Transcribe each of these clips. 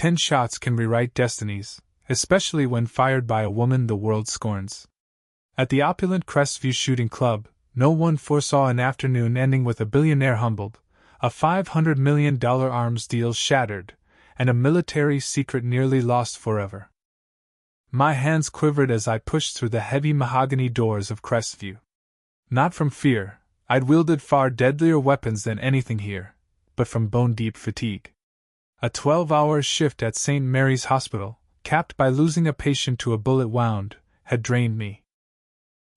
10 shots can rewrite destinies, especially when fired by a woman the world scorns. At the opulent Crestview Shooting Club, no one foresaw an afternoon ending with a billionaire humbled, a $500 million arms deal shattered, and a military secret nearly lost forever. My hands quivered as I pushed through the heavy mahogany doors of Crestview. Not from fear, I'd wielded far deadlier weapons than anything here, but from bone-deep fatigue. A 12-hour shift at St. Mary's Hospital, capped by losing a patient to a bullet wound, had drained me.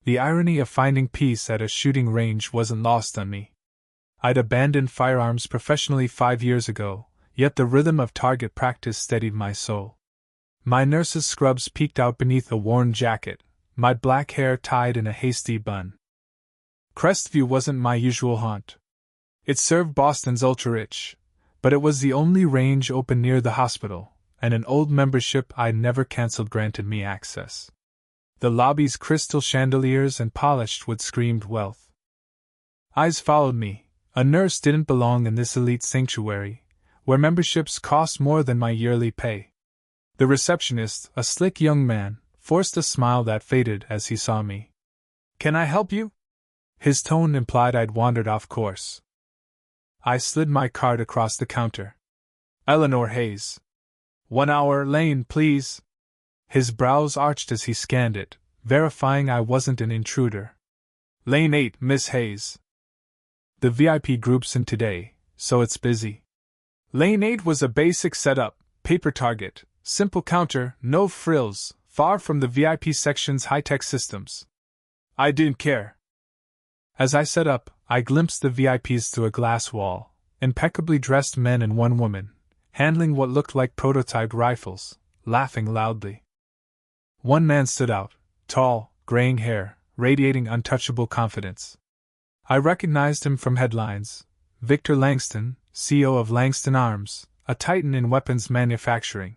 The irony of finding peace at a shooting range wasn't lost on me. I'd abandoned firearms professionally 5 years ago, yet the rhythm of target practice steadied my soul. My nurse's scrubs peeked out beneath a worn jacket, my black hair tied in a hasty bun. Crestview wasn't my usual haunt. It served Boston's ultra-rich, but it was the only range open near the hospital, and an old membership I'd never cancelled granted me access. The lobby's crystal chandeliers and polished wood screamed wealth. Eyes followed me. A nurse didn't belong in this elite sanctuary, where memberships cost more than my yearly pay. The receptionist, a slick young man, forced a smile that faded as he saw me. "Can I help you?" His tone implied I'd wandered off course. I slid my card across the counter. "Eleanor Hayes. 1 hour lane, please." His brows arched as he scanned it, verifying I wasn't an intruder. "Lane 8, Miss Hayes." The VIP group's in today, so it's busy. Lane 8 was a basic setup, paper target, simple counter, no frills, far from the VIP section's high-tech systems. I didn't care. As I set up, I glimpsed the VIPs through a glass wall, impeccably dressed men and one woman, handling what looked like prototype rifles, laughing loudly. One man stood out, tall, graying hair, radiating untouchable confidence. I recognized him from headlines: Victor Langston, CEO of Langston Arms, a titan in weapons manufacturing.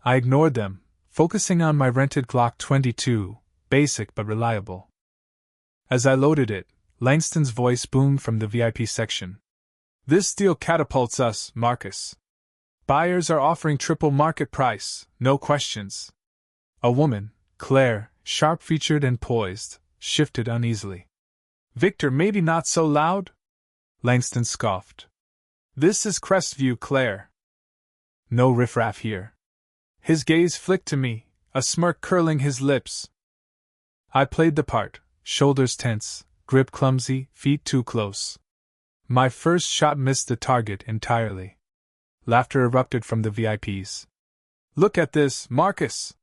I ignored them, focusing on my rented Glock 22, basic but reliable. As I loaded it, Langston's voice boomed from the VIP section. "This deal catapults us, Marcus. Buyers are offering triple market price, no questions." A woman, Claire, sharp-featured and poised, shifted uneasily. "Victor, maybe not so loud?" Langston scoffed. "This is Crestview, Claire. No riffraff here." His gaze flicked to me, a smirk curling his lips. I played the part, shoulders tense, grip clumsy, feet too close. My first shot missed the target entirely. Laughter erupted from the VIPs. "Look at this, Marcus!"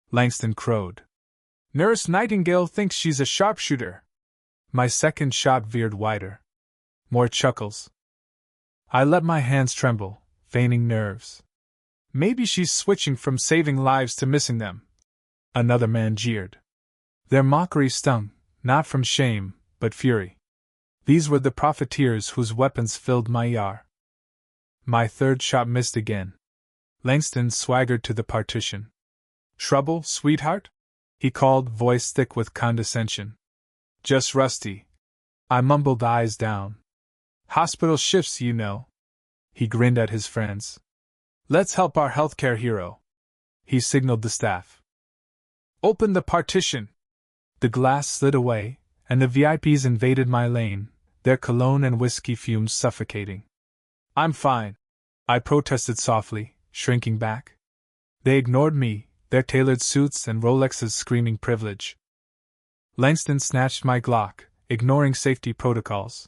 Langston crowed. "Nurse Nightingale thinks she's a sharpshooter." My second shot veered wider. More chuckles. I let my hands tremble, feigning nerves. "Maybe she's switching from saving lives to missing them." Another man jeered. Their mockery stung, not from shame, but fury. These were the profiteers whose weapons filled my ER. My third shot missed again. Langston swaggered to the partition. "Trouble, sweetheart?" he called, voice thick with condescension. "Just rusty." I mumbled, eyes down. "Hospital shifts, you know." He grinned at his friends. "Let's help our healthcare hero." He signaled the staff. "Open the partition." The glass slid away, and the VIPs invaded my lane, their cologne and whiskey fumes suffocating. "I'm fine," I protested softly, shrinking back. They ignored me, their tailored suits and Rolexes screaming privilege. Langston snatched my Glock, ignoring safety protocols.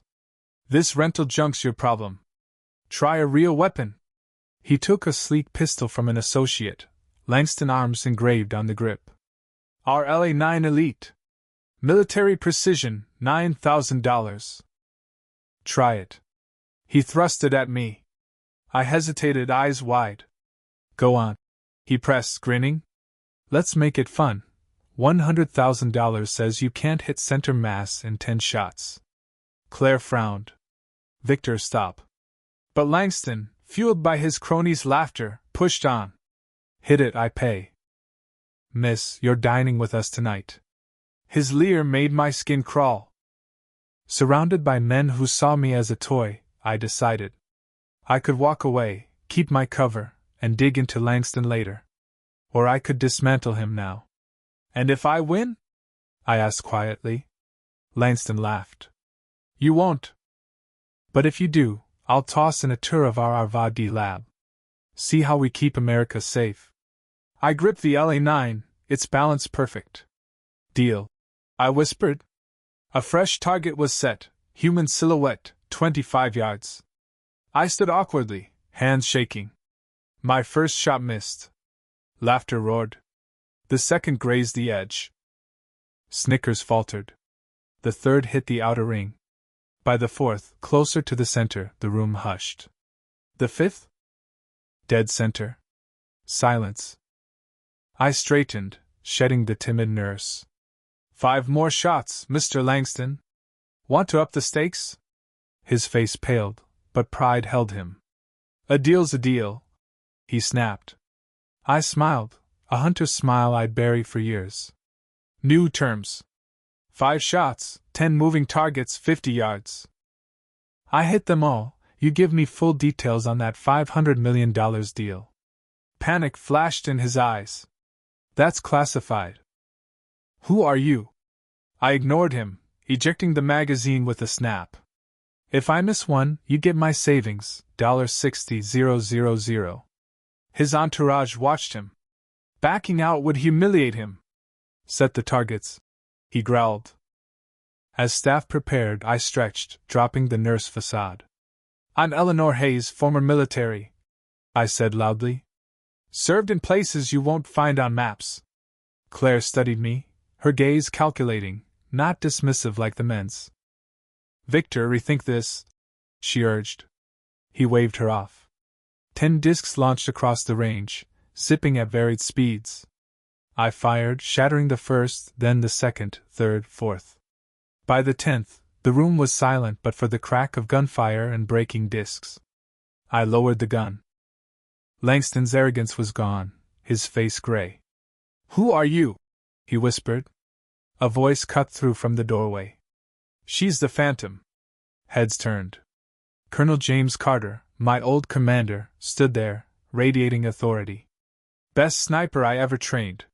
"This rental junk's your problem. Try a real weapon." He took a sleek pistol from an associate, Langston Arms engraved on the grip. "Our LA-9 Elite. Military precision, $9,000. Try it." He thrust it at me. I hesitated, eyes wide. "Go on," he pressed, grinning. "Let's make it fun. $100,000 says you can't hit center mass in 10 shots. Claire frowned. "Victor, stop." But Langston, fueled by his cronies' laughter, pushed on. "Hit it, I pay." "Miss, you're dining with us tonight." His leer made my skin crawl. Surrounded by men who saw me as a toy, I decided. I could walk away, keep my cover, and dig into Langston later. Or I could dismantle him now. And if I win? I asked quietly. Langston laughed. You won't. But if you do, I'll toss in a tour of our Arvadi lab. See how we keep America safe. I gripped the LA-9, its balance perfect. Deal, I whispered. A fresh target was set, human silhouette, 25 yards. I stood awkwardly, hands shaking. My first shot missed. Laughter roared. The second grazed the edge. Snickers faltered. The third hit the outer ring. By the fourth, closer to the center, the room hushed. The fifth? Dead center. Silence. I straightened, shedding the timid nurse. 5 more shots, Mr. Langston. Want to up the stakes? His face paled, but pride held him. A deal's a deal, he snapped. I smiled, a hunter's smile I'd bury for years. New terms. 5 shots, 10 moving targets, 50 yards. I hit them all. You give me full details on that $500 million deal. Panic flashed in his eyes. That's classified. Who are you? I ignored him, ejecting the magazine with a snap. If I miss one, you get my savings, $60,000. His entourage watched him. Backing out would humiliate him. Set the targets, he growled. As staff prepared, I stretched, dropping the nurse facade. I'm Eleanor Hayes, former military, I said loudly. Served in places you won't find on maps. Claire studied me, her gaze calculating, not dismissive like the men's. Victor, rethink this, she urged. He waved her off. 10 discs launched across the range, zipping at varied speeds. I fired, shattering the first, then the second, third, fourth. By the 10th, the room was silent but for the crack of gunfire and breaking discs. I lowered the gun. Langston's arrogance was gone, his face gray. Who are you? He whispered. A voice cut through from the doorway. She's the Phantom. Heads turned. Colonel James Carter, my old commander, stood there, radiating authority. Best sniper I ever trained.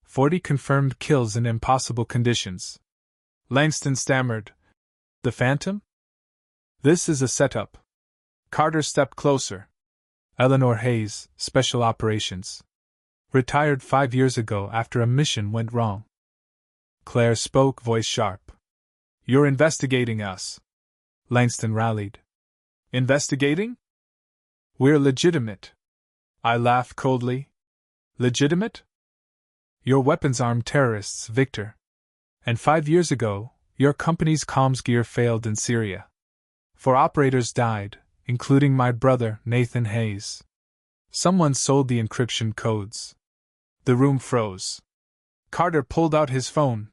40 confirmed kills in impossible conditions. Langston stammered. The Phantom? This is a setup. Carter stepped closer. Eleanor Hayes, Special Operations. Retired 5 years ago after a mission went wrong. Claire spoke, voice sharp. You're investigating us. Langston rallied. Investigating? We're legitimate. I laughed coldly. Legitimate? You're weapons-armed terrorists, Victor. And 5 years ago, your company's comms gear failed in Syria. 4 operators died, including my brother, Nathan Hayes. Someone sold the encryption codes. The room froze. Carter pulled out his phone.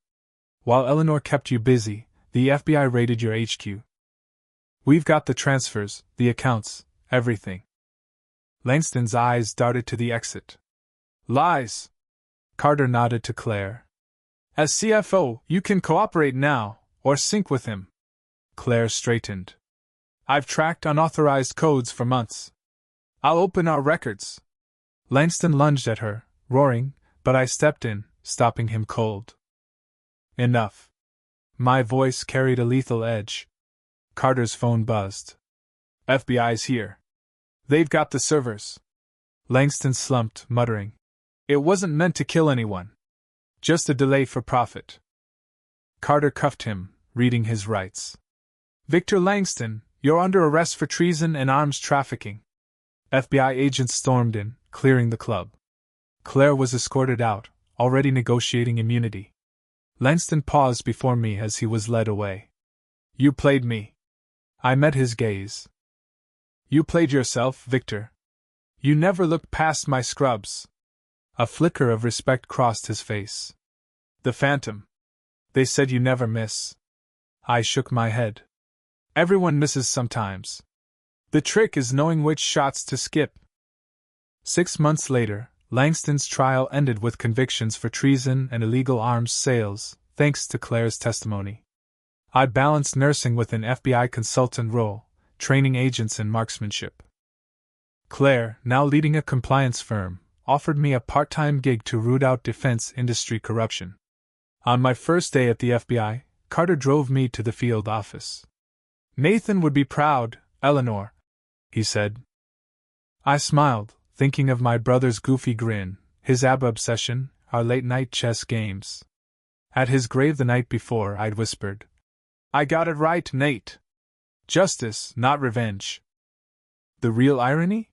While Eleanor kept you busy, the FBI raided your HQ. We've got the transfers, the accounts, everything. Langston's eyes darted to the exit. Lies! Carter nodded to Claire. As CFO, you can cooperate now, or sync with him. Claire straightened. I've tracked unauthorized codes for months. I'll open our records. Langston lunged at her, roaring, but I stepped in, stopping him cold. Enough. My voice carried a lethal edge. Carter's phone buzzed. FBI's here. They've got the servers. Langston slumped, muttering. It wasn't meant to kill anyone. Just a delay for profit. Carter cuffed him, reading his rights. Victor Langston, you're under arrest for treason and arms trafficking. FBI agents stormed in, clearing the club. Claire was escorted out, already negotiating immunity. Langston paused before me as he was led away. You played me. I met his gaze. You played yourself, Victor. You never looked past my scrubs. A flicker of respect crossed his face. The Phantom. They said you never miss. I shook my head. Everyone misses sometimes. The trick is knowing which shots to skip. 6 months later, Langston's trial ended with convictions for treason and illegal arms sales, thanks to Claire's testimony. I balanced nursing with an FBI consultant role, training agents in marksmanship. Claire, now leading a compliance firm, offered me a part-time gig to root out defense industry corruption. On my first day at the FBI, Carter drove me to the field office. "Nathan would be proud, Eleanor," he said. I smiled, thinking of my brother's goofy grin, his ABBA obsession, our late-night chess games. At his grave the night before, I'd whispered, "I got it right, Nate. Justice, not revenge." The real irony?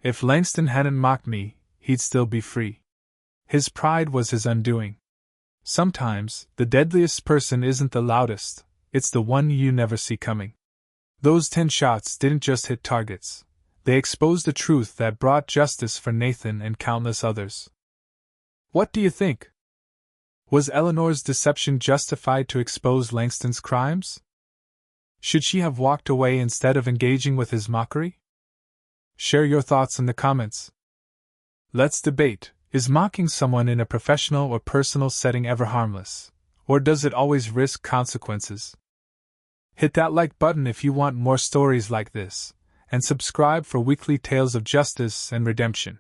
If Langston hadn't mocked me, he'd still be free. His pride was his undoing. Sometimes, the deadliest person isn't the loudest, it's the one you never see coming. Those 10 shots didn't just hit targets. They exposed a truth that brought justice for Nathan and countless others. What do you think? Was Eleanor's deception justified to expose Langston's crimes? Should she have walked away instead of engaging with his mockery? Share your thoughts in the comments. Let's debate. Is mocking someone in a professional or personal setting ever harmless, or does it always risk consequences? Hit that like button if you want more stories like this, and subscribe for weekly tales of justice and redemption.